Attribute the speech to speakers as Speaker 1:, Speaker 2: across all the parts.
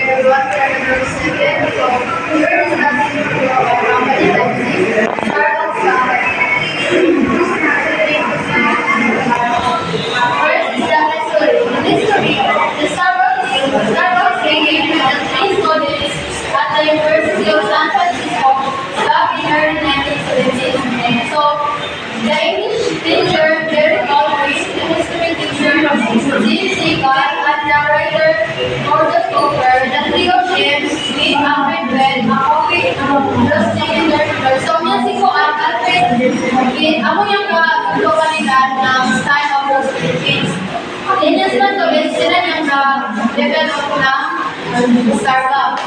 Speaker 1: everyone. We are number 7. So, we're discussing about company that is Starbucks company. First is the history. In history, the Starbucks came with the three students at the University of San Francisco back in early 1970s. So, the English teacher, Jerry Aldrich, the history teacher, Jim Seagull, and the writer, Gordon Cooper, the three of them made Alfred Bell, a copy roasting in their fingers. So, yan si Kuan, Alfred, ako yung gusto kanila ng style of roasting things. Yan yung sila to, sila yung develop ng Starbucks.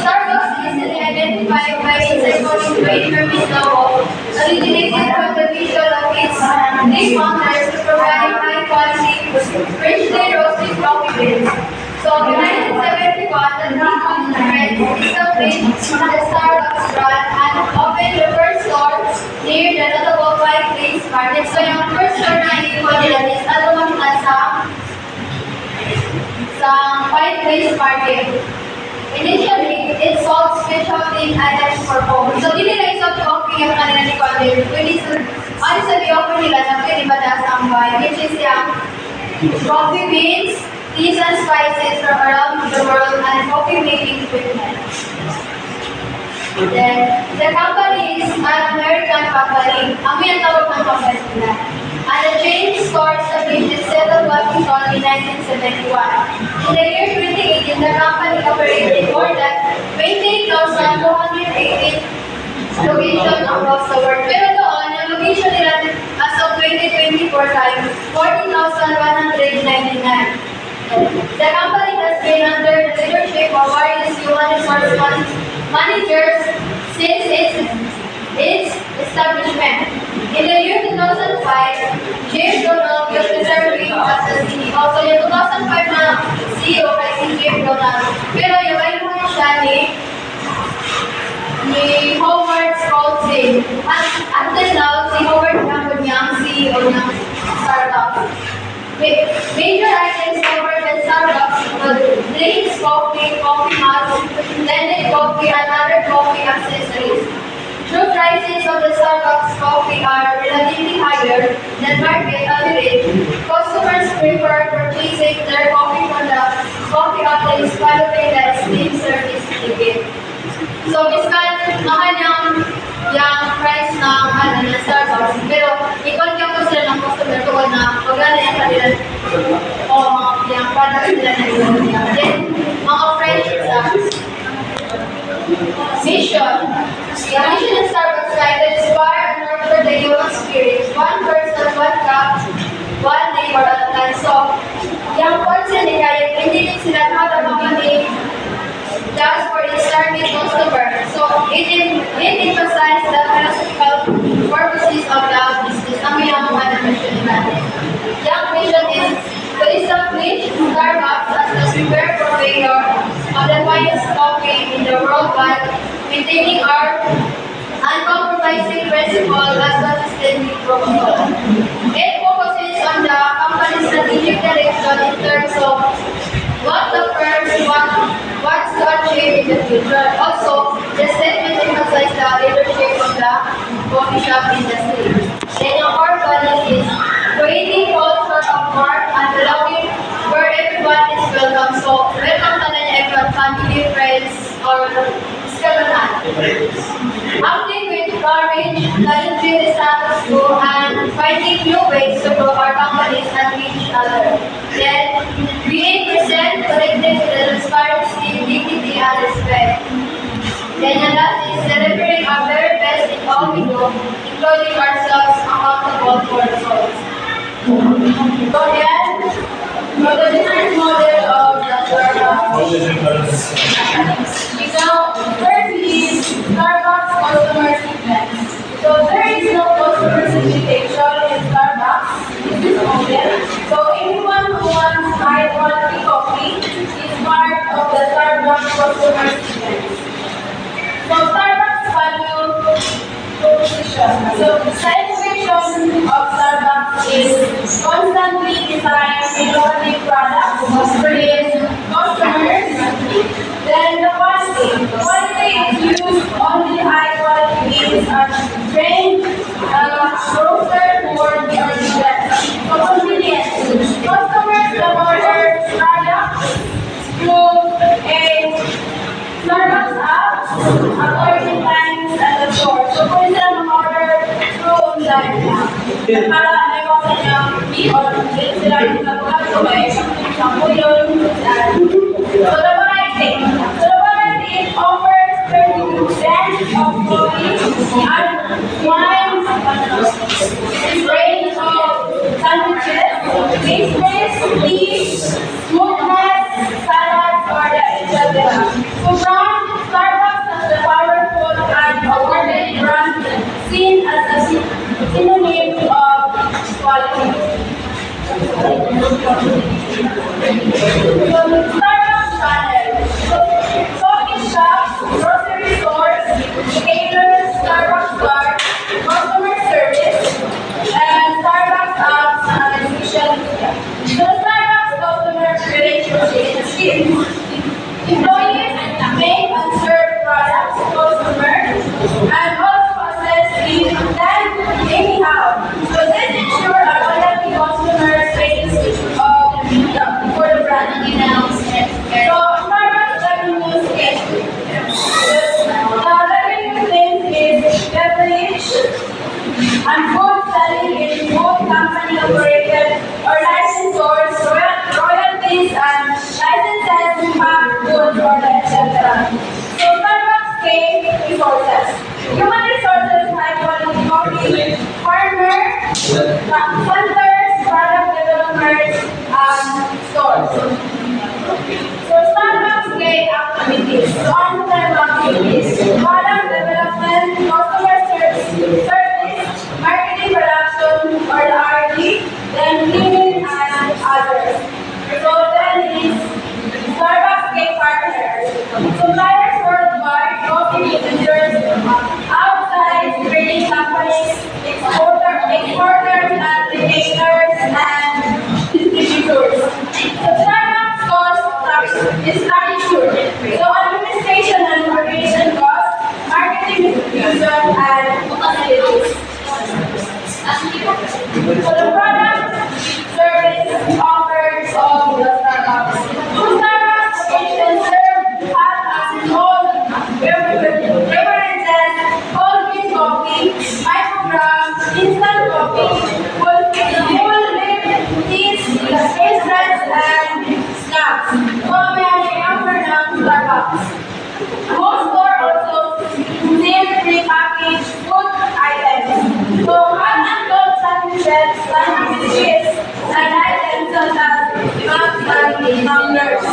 Speaker 1: Starbucks is identified by its iconic great Hermes logo, originated from the visual of its three founders to provide high-quality, freshly roasted coffee beans. So, in 1971, the three founders established the Starbucks brand and opened the first store near the notable White Plains Market. So, yung first store na ikon nila is sa White Plains Market. Initially, it sold specialty items for home. So, hindi nila isang coffee yung kanila ni Conde. Honestly, offer nila na pwede ba nasambay, which is yung coffee beans, teas and spices from around the world, and coffee making equipment. Then, the company is an American company. Ang may tawag ng company nila. And the chain store established in Seattle, Washington in 1971. In the year 2018, the company operated more than 28,218 locations across the world. Pero doon, yung location nila as of 2024 time, 40,199. The company has been under the leadership of various human resource managers since its establishment. In the year 2005, James Donald was serving as the CEO. So, yung 2005 na CEO kay si James Donald. Pero yung ayun siya ni Howard Schultz. At until now, si Howard Campbell niya ang CEO ng Starbucks. Major items covered by Starbucks include drinks, coffee, coffee mugs, blended coffee, and other coffee accessories. True prices of the Starbucks coffee are relatively higher than market average. Customers prefer purchasing their coffee from the coffee outlets following the steam service ticket. So, miskan mahal yung price ng Starbucks. Pero, i-contact ko sila ng customer tungkol na maganda yung kanila o yung product nila na ito. Then, mga friendships mission. The mission of Starbucks is to inspire and nurture the human spirit. One person, one cup, one neighbor at a time. So, yung person nila, hindi din sila nakakapagpapagin just for its target customer. So, it emphasizes the philosophical purposes of the business. Ang yung mission natin. Yung mission is to establish Starbucks as the preferred purveyor of the finest coffee in the world while maintaining our uncompromising principle as consistently promoted. It focuses on the company's strategic direction in terms of what the firm wants to achieve in the future. Also, the statement emphasizes the leadership of the coffee shop industry. Then our core values is creating culture of work and belonging where everyone is welcome. So, welcome to everyone, family, friends, or acting with courage, challenging the status quo, and finding new ways to grow our companies and each other. Then, being present, connected to the transparency, dignity, and respect. Then, the last is delivering our very best in all we do, including ourselves accountable for results. So, yan, the business model of the Starbucks. Now, first is Starbucks customer segment. So, there is no customer segmentation in Starbucks business model. So, anyone who wants high-quality coffee is part of the Starbucks customer segment. So, Starbucks value proposition. So, the innovation of Starbucks is constantly designing innovative products, create customer para negosyo niya, sila yung nagpapag so may shampoo yun. So the variety offers 30% of coffee and wines, range of sandwiches, pastries, tea, smoothness, salads, or the etc. So from Starbucks as the powerful and awarded brand seen as a synonym of quality. Starbucks channel. Coffee shops, grocery stores, retailers, Starbucks bars, customer service, and Starbucks apps and social media. So the Starbucks customer relationship. Employees make and serve products to customers and also assess them anyhow. So this ensures a loyalty customer base for the brand. So Starbucks revenue schedule. The revenue claims is beverage and food selling in both company operated or licensed stores, royalties and licenses, pack goods, or etc. So Starbucks gain resources. Human resources, high quality coffee, farmers, centers, product developers, and stores. So Starbucks gain activities. So on-time activities, product development, customer service, marketing production, or the R&D, then cleaning and others. So then is Starbucks gain partners. Suppliers worldwide, coffee distributors, outside trading companies, exporters, and retailers, and distributors. So Starbucks cost is structured. So administration and operation costs, marketing distribution, and facilities. So the product service offered of the Starbucks. So Starbucks locations serve hot as cold beverages, cold brew coffee, micrograms, instant coffee, full whip teas, pastries, and snacks. So many offer now Starbucks. Most stores also sell pre-packaged food items. So hot and cold sandwiches, sandwiches, and items such as nuts and tumblers.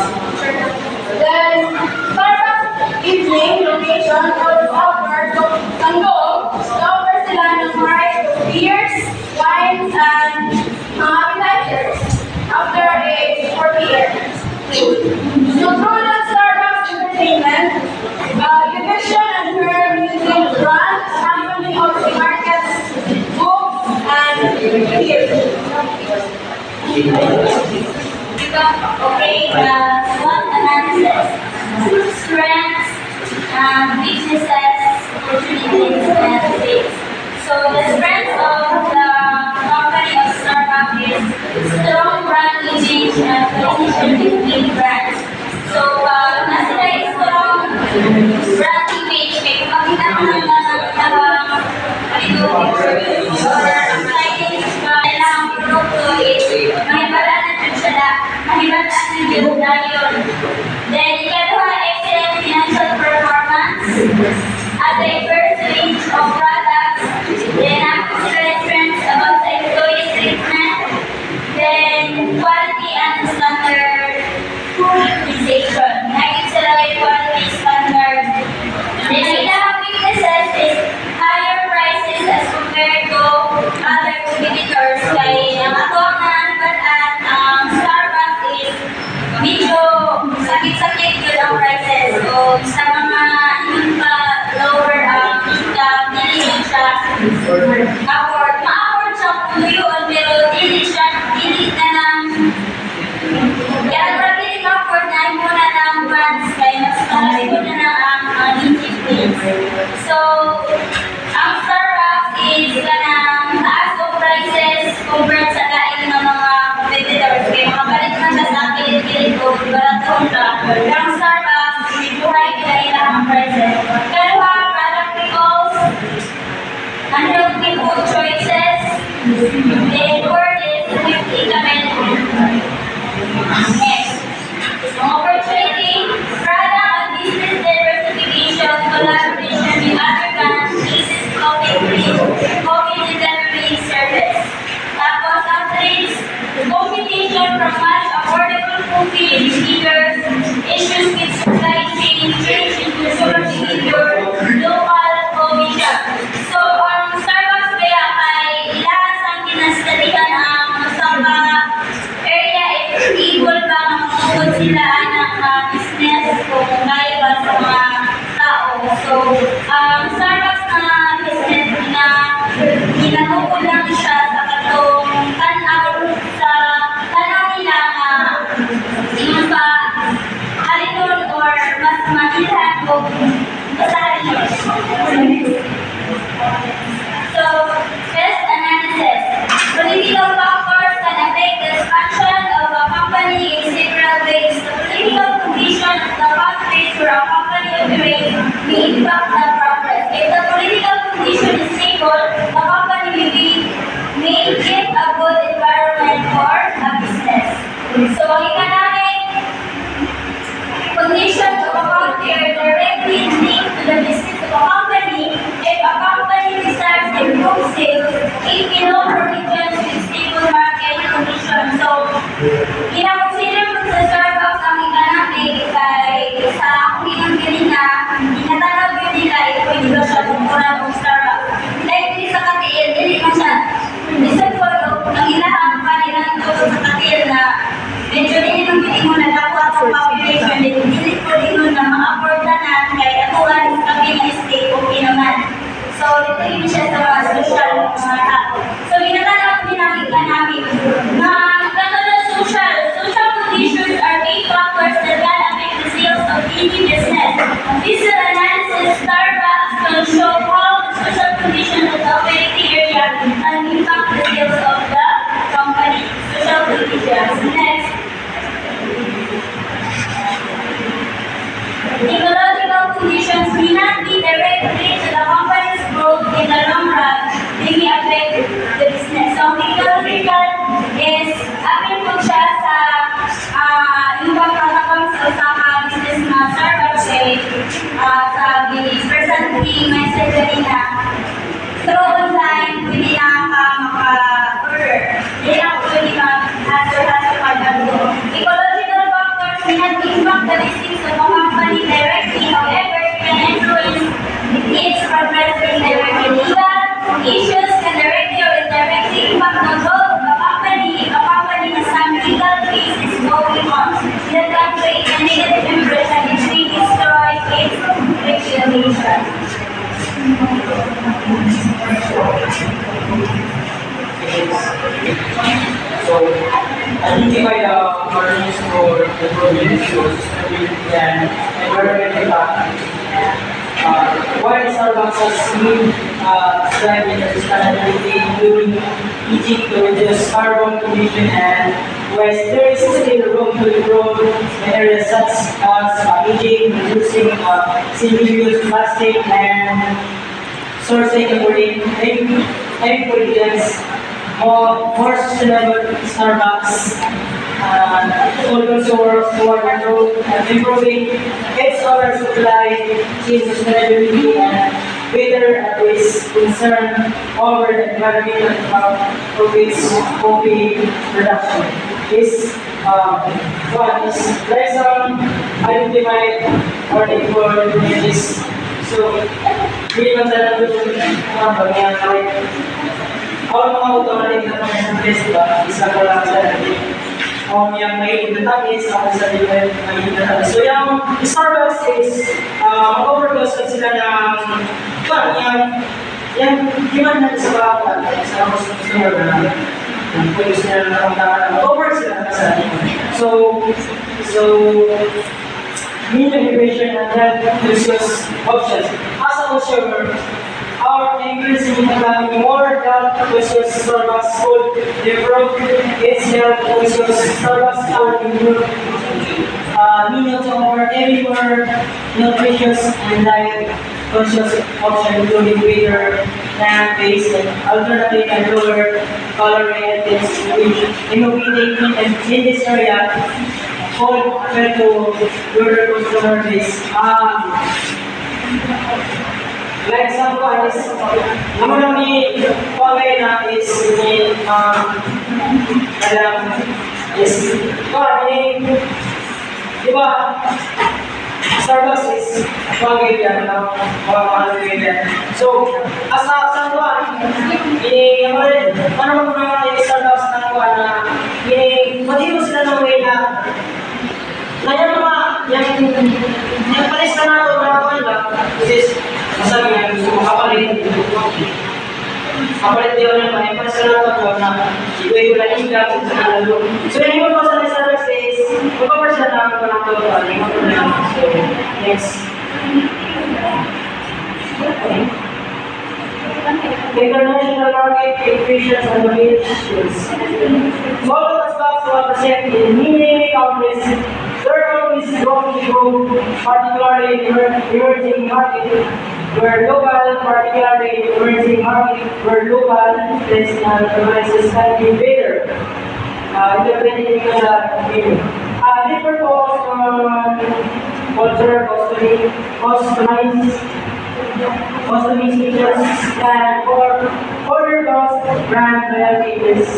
Speaker 1: Then Starbucks evening location also offers offers sila ng variety of beers, wines, and appetizers after a 4 p.m. So through the Starbucks entertainment, Univision and her music brand, company also markets books and theater.
Speaker 2: Okay, SWOT analysis, strengths, weaknesses, opportunities, and risks. So the strength of the company of Starbucks is strong brand image and cohesion between brands. So nasa na strong brand image, may makita mo naman or exciting kailangan produkto is mahibalaan natin sila, mahibalaan ng yung dayon. Then, ikaduha, excellent financial performance, a diverse range of products, then accurate trends about the employee treatment, then quality and standard utilization. Naging sila may quality standard. Then, ikaduha weaknesses is higher prices as compared to other competitors. Kaya ang ato na nabataan ang Starbucks is medyo sakit-sakit yun ang prices. So sa mga yung lower ang dili siya afford. Ma-afford siya kung yun, pero dili na lang kaya dili ma-afford na yung muna ng brands kaya mas malayo na lang ang incipient. So ang Starbucks is kanang taas of prices compared sa lain ng mga competitors. Kaya makapalit man sa kilit-kilit ko, baratong ka. Ang Starbucks, buhay kinahila ang prices. Pero product recalls, unhealthy food choices, Then fourth is fifth amendment. Next, opportunity, product and business diversification, collaboration with other countries, COVID delivery service. Tapos, updates, competition from much affordable cooking figures, issues with supply chain, change in consumer behavior, local coffee shop. So, ang Starbucks kaya may ilahan sa kinastalihan ang sa area able ba mangungod sila ng business kung kaya ba sa mga tao. So, Starbucks na business na ginagukod lang siya sa katong tanaw nila na yung pa halinon or mas makilan o basahan yun. So, first analysis. Political factors can affect the expansion of a company in several ways. The political condition of the pathways where a company operates may impact the progress. If the political condition is stable, the company may give a good environment for a business. So, economic conditions of a country are directly linked to the business of a company. If a company desires to improve sales, it can offer regions with stable market conditions. So, kina-consider po sa Starbucks ang economic kay sa akong pinagpili na inatanaw yun nila pwede ba siya tungkulan ng Starbucks. Dahil hindi sa katiil, hindi mo siya. Isang photo, ang ilahang kanilang tulog sa katiil na medyo din yung pili mo na dapat sa population, hindi ko din na ma-afford na na kaya atuan kami na state okay naman. So, ito yun siya sa mga social mga tao. So, ginatanaw din ang economic. Social conditions are key factors that can affect the sales of any business. This analysis, Starbucks can show how the social conditions of the operating area can impact the sales of the company. Social conditions. Next. Ecological conditions may not be directly to the company's growth in the long run. They may affect the business. So, ecological is amin po siya sa yung pagkakapang sa business na Starbucks sa presently message kanina. Through online, hindi na maka-order. Hindi na pwede mag-hassle pag-ando. Ecological factors may not impact the business of a company directly. However, it can influence its progress indirectly. Legal issues can directly or indirectly impact the growth of a company na some legal case is going on. That can create a negative impression which may destroy its reputation.
Speaker 3: So, identify the partners for the problem issues and environmental impact. Why Starbucks has been striving for sustainability, including Egypt to reduce carbon emission, and West there is still room to improve in areas such as Egypt, reducing single-use plastic and sourcing and ingredients, more sustainable Starbucks. Also works toward improving its overall supply chain sustainability and better address concern over the environmental impact of its coffee production. One is lesson identified or equal images. So, hindi man talaga yung mga bagay ako mga automatic na pang-service, diba? Isa ko lang sa yung may inatamis, ako sa different may inatamis. So yung Starbucks is mag-overdose sila ng yung human natin sa bawat sa customer na pwede sila na mag-over sila sa so media innovation and health conscious options. As a consumer, our increasing becoming more health conscious Starbucks could improve its health conscious Starbucks could improve meal to more every more nutritious and diet conscious option, including greater plant-based and alternative and lower calorie items, which innovating in this area all compared to your customer base. Like example is, naman ni Pagay na is ni is di ba Starbucks is Pagay yan na mga yan. So as a Santuan, ano mo na Starbucks na Santuan na matino sila ng way na yung mga yung palis na nato na wala, which is masabi nga gusto mo kapalit din naman yung palis na nato na iba-iba lang yung gapit sa kalalo. So yun yung pagpasa na Starbucks is magpaparsa na ako ng ito. Next. International market equations and the main issues. All of the stocks will present in many countries. There is growing to grow, particularly in emerging markets, where local national devices can be better integrated into the different culture, customized features, and order cost brand loyalty is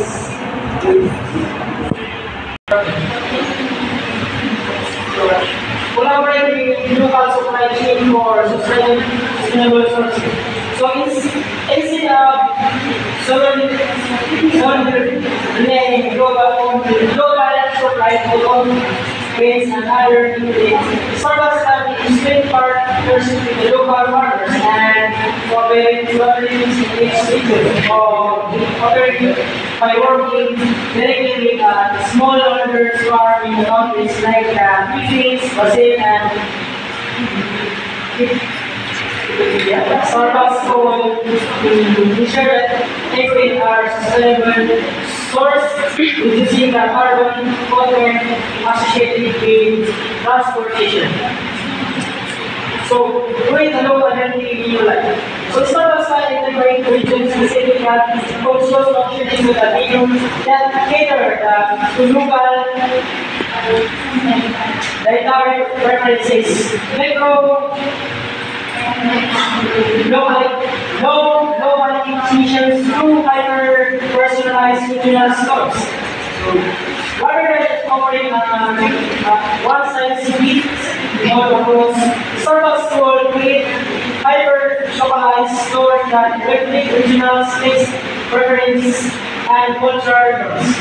Speaker 3: collaborating with local supply chain for sustainable sourcing. So instead of solely relying global supply for all grains and other ingredients, Starbucks have instead partners with the local farmers and cooperating in each region operating by working directly with small owners farming countries like Philippines, Brazil, and Starbucks goal to ensure that liquid are sustainable source, reducing the carbon footprint associated with transportation. So, create a local healthy in your life. So, Starbucks will integrate region-specific social options with a menu that cater to local dietary preferences. Low emissions through hyper-personalized regional stores. So, rather than just offering one-size-fits-all approach, Starbucks will create hyper-localized stores that reflect regional taste, preferences, and cultural norms.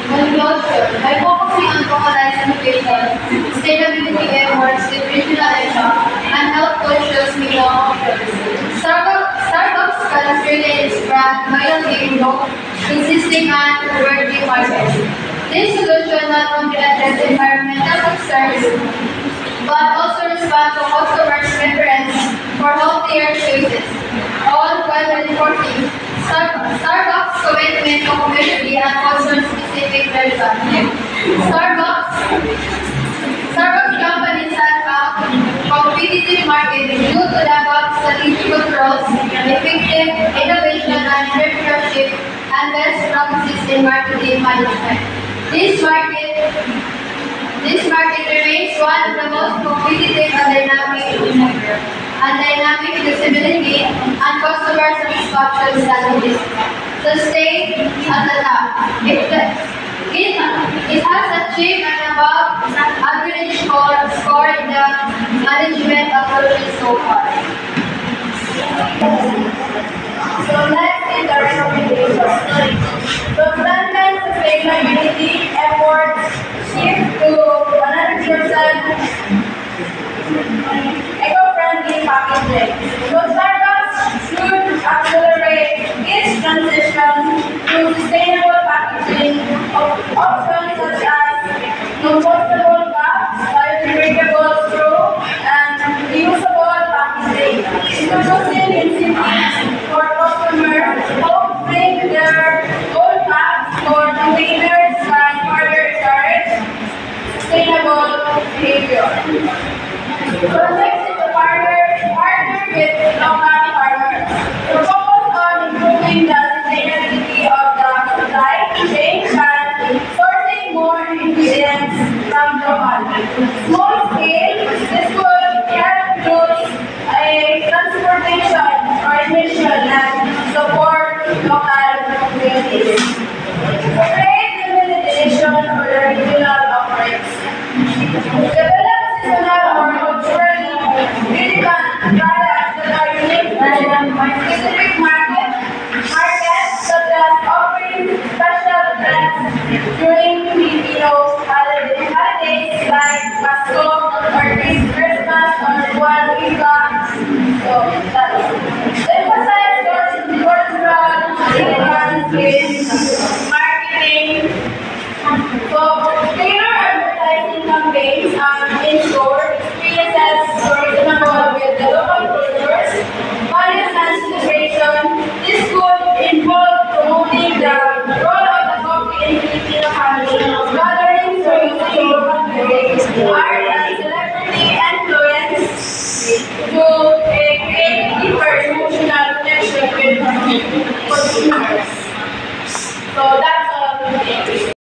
Speaker 1: Conclusion, by focusing on localized innovation, sustainability efforts with regional and health conscious media options, Starbucks can create its brand loyalty in both existing and emerging markets. This solution not only addresses environmental concerns, but also responds to customers' preference for healthier choices, all while reinforcing Starbucks' commitment to community and concern-specific relevance. Starbucks companies have a competitive market due to the above strategic controls, effective innovation and entrepreneurship, and best practices in marketing management. This market remains one of the most competitive and dynamic visibility and customer satisfaction strategies. To stay at the top, it has achieved an above average score in the management approaches so far. So let's see the recommendations. So frontline sustainability efforts shift to 100% eco-friendly packaging. So Starbucks should accelerate its transition to sustainable packaging options such as compostable cups, biodegradable straw, and reusable packaging. Introducing incentives for customers who bring their own cups or containers can further encourage sustainable behavior. So next is the partner with Small scale, this could help use a transportation or mission and support local communities. Create the meditation or the regional offerings. Develop